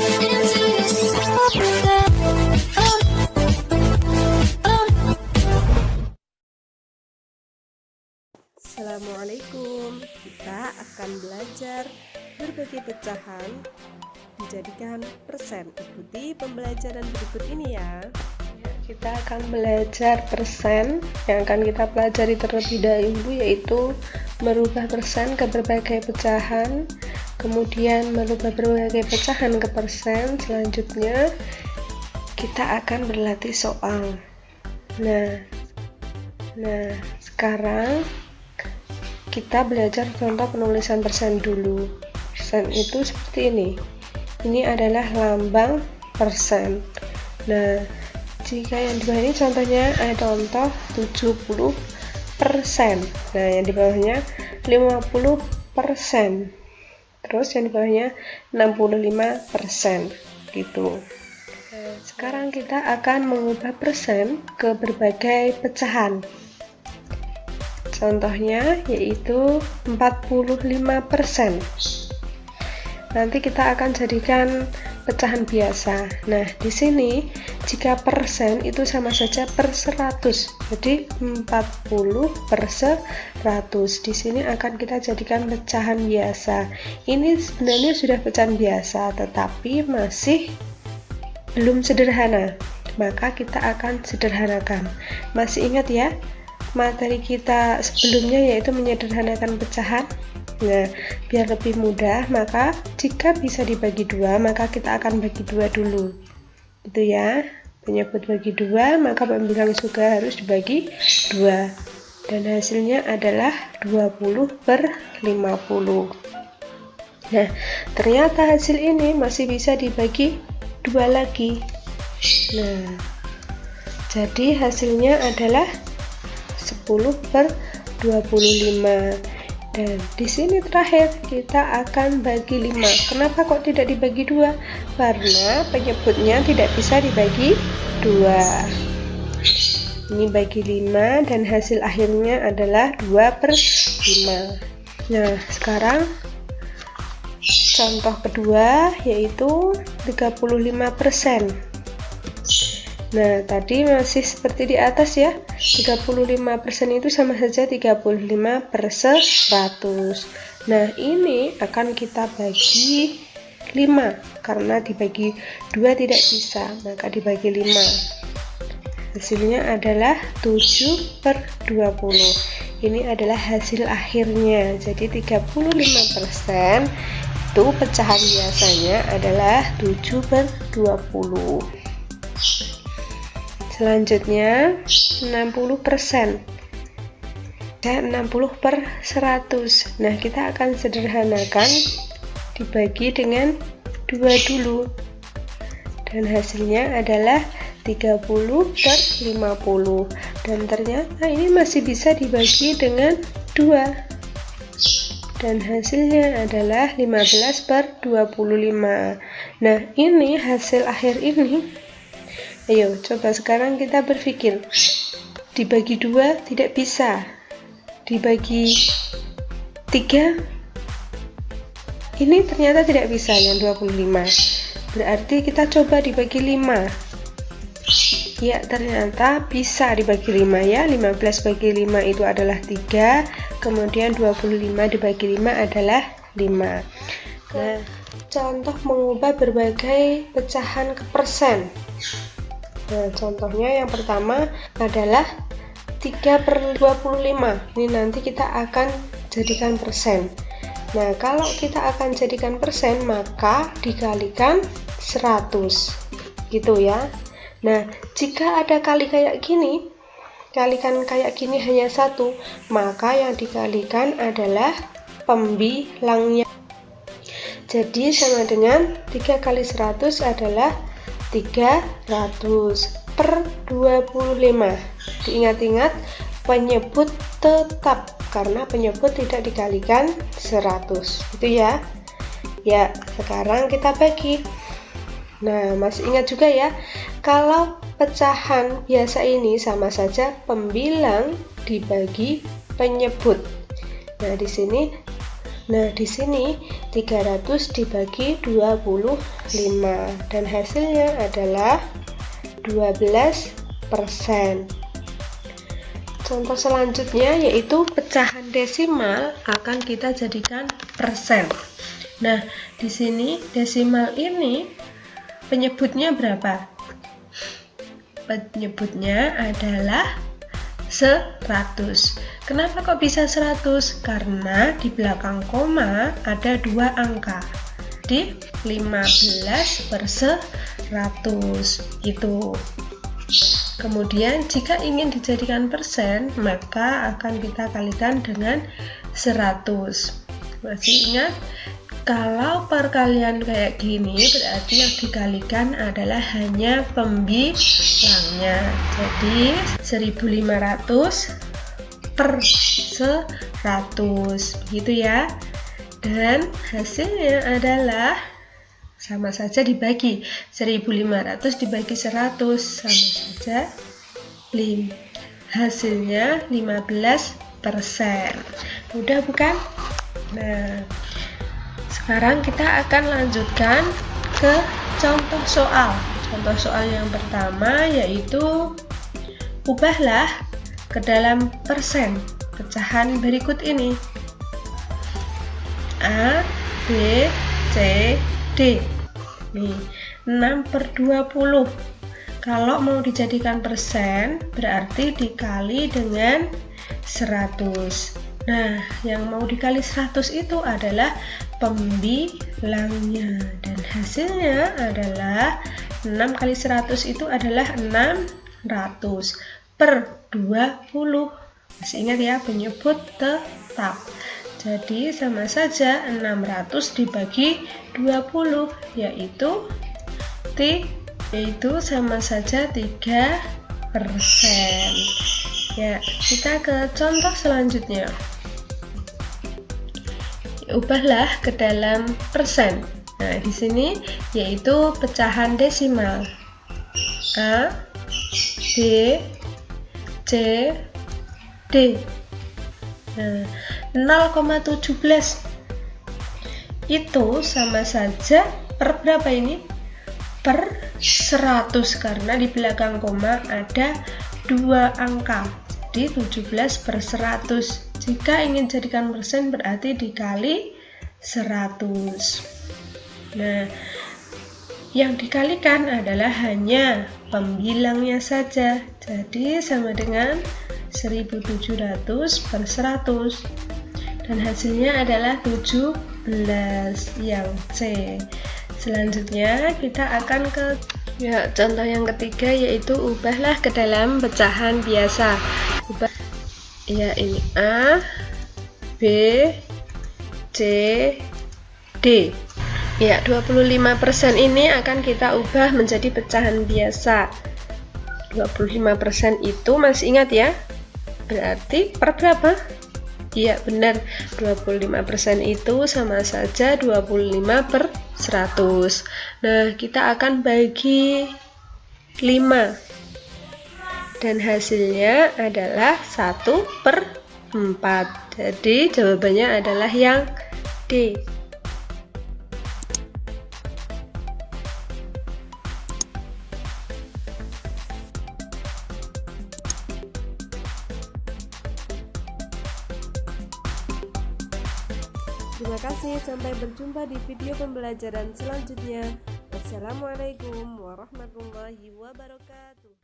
Assalamualaikum. Kita akan belajar berbagai pecahan dijadikan persen. Ikuti pembelajaran berikut ini ya. Kita akan belajar persen. Yang akan kita pelajari terlebih dahulu yaitu merubah persen ke berbagai pecahan, kemudian merubah berbagai pecahan ke persen. Selanjutnya kita akan berlatih soal. Nah, sekarang kita belajar contoh penulisan persen dulu. Persen itu seperti ini. Ini adalah lambang persen. Nah, jika yang di bawah ini contohnya ada contoh 70%. Nah, yang di bawahnya 50%. Terus yang di bawahnya 65% gitu. Nah, sekarang kita akan mengubah persen ke berbagai pecahan. Contohnya yaitu 45%. Nanti kita akan jadikan pecahan biasa. Nah, di sini jika persen itu sama saja per 100. Jadi 40 per 100. Di sini akan kita jadikan pecahan biasa. Ini sebenarnya sudah pecahan biasa, tetapi masih belum sederhana. Maka kita akan sederhanakan. Masih ingat ya? Materi kita sebelumnya yaitu menyederhanakan pecahan. Nah, biar lebih mudah, maka jika bisa dibagi dua, maka kita akan bagi dua dulu. Itu ya, penyebut bagi dua, maka pembilang juga harus dibagi dua. Dan hasilnya adalah 20 per 50. Nah, ternyata hasil ini masih bisa dibagi dua lagi. Nah, jadi hasilnya adalah 10 per 25. Dan di sini terakhir kita akan bagi 5. Kenapa kok tidak dibagi 2? Karena penyebutnya tidak bisa dibagi 2. Ini bagi 5 dan hasil akhirnya adalah 2 per 5. Nah, sekarang contoh kedua yaitu 35%. Nah, tadi masih seperti di atas ya. 35% itu sama saja 35 per 100. Nah, ini akan kita bagi 5. Karena dibagi 2 tidak bisa, maka dibagi 5. Hasilnya adalah 7 per 20. Ini adalah hasil akhirnya. Jadi 35% itu pecahan biasanya adalah 7 per 20. Selanjutnya 60%. 60 per 100. Nah, kita akan sederhanakan dibagi dengan 2 dulu. Dan hasilnya adalah 30 per 50. Dan ternyata ini masih bisa dibagi dengan 2. Dan hasilnya adalah 15 per 25. Nah, ini hasil akhir ini. Ayo, coba sekarang kita berpikir. Dibagi 2 tidak bisa. Dibagi 3 ini ternyata tidak bisa yang 25. Berarti kita coba dibagi 5. Ya, ternyata bisa dibagi 5 ya. 15 bagi 5 itu adalah 3. Kemudian 25 dibagi 5 adalah 5. Nah, contoh mengubah berbagai pecahan ke persen. Nah, contohnya yang pertama adalah 3 per 25. Ini nanti kita akan jadikan persen. Nah, kalau kita akan jadikan persen, maka dikalikan 100. Gitu ya. Nah, jika ada kali kayak gini, kalikan kayak gini hanya 1, maka yang dikalikan adalah pembilangnya. Jadi sama dengan 3 kali 100 adalah 300 per 25. Diingat-ingat penyebut tetap karena penyebut tidak dikalikan 100. Itu ya. Ya, sekarang kita bagi. Nah, masih ingat juga ya, kalau pecahan biasa ini sama saja pembilang dibagi penyebut. Nah, di sini Nah, di sini 300 dibagi 25 dan hasilnya adalah 12%. Contoh selanjutnya yaitu pecahan desimal akan kita jadikan persen. Nah, di sini desimal ini penyebutnya berapa? Penyebutnya adalah 100. Kenapa kok bisa 100? Karena di belakang koma ada 2 angka. Di 15/100 itu. Kemudian jika ingin dijadikan persen, maka akan kita kalikan dengan 100. Masih ingat? Kalau perkalian kayak gini, berarti yang dikalikan adalah hanya pembilangnya. Jadi 1500 per 100, begitu ya. Dan hasilnya adalah sama saja dibagi 1500 dibagi 100 sama saja hasilnya 15%. Mudah bukan? Nah, sekarang kita akan lanjutkan ke contoh soal. Contoh soal yang pertama yaitu ubahlah ke dalam persen pecahan berikut ini. A, B, C, D. Nih, 6/20. Kalau mau dijadikan persen berarti dikali dengan 100. Nah, yang mau dikali 100 itu adalah pembilangnya dan hasilnya adalah 6 kali 100 itu adalah 600 per 20. Masih ingat ya, penyebut tetap. Jadi sama saja 600 dibagi 20 yaitu sama saja 3%. Ya, kita ke contoh selanjutnya. Ubahlah ke dalam persen. Nah, di sini yaitu pecahan desimal. A, B, C, D. Nah, 0,17 itu sama saja per berapa ini? Per 100 karena di belakang koma ada 2 angka. Jadi 17/100. Jika ingin jadikan persen berarti dikali 100. Nah, yang dikalikan adalah hanya pembilangnya saja. Jadi sama dengan 1700 per 100. Dan hasilnya adalah 17 yang C. Selanjutnya kita akan ke contoh yang ketiga yaitu ubahlah ke dalam pecahan biasa. Ini A, B, C, D. 25% ini akan kita ubah menjadi pecahan biasa. 25% itu masih ingat ya? Berarti per berapa? Iya benar, 25% itu sama saja 25/100. Nah, kita akan bagi 5 dan hasilnya adalah 1/4. Jadi jawabannya adalah yang D. Terima kasih, sampai berjumpa di video pembelajaran selanjutnya. Wassalamualaikum warahmatullahi wabarakatuh.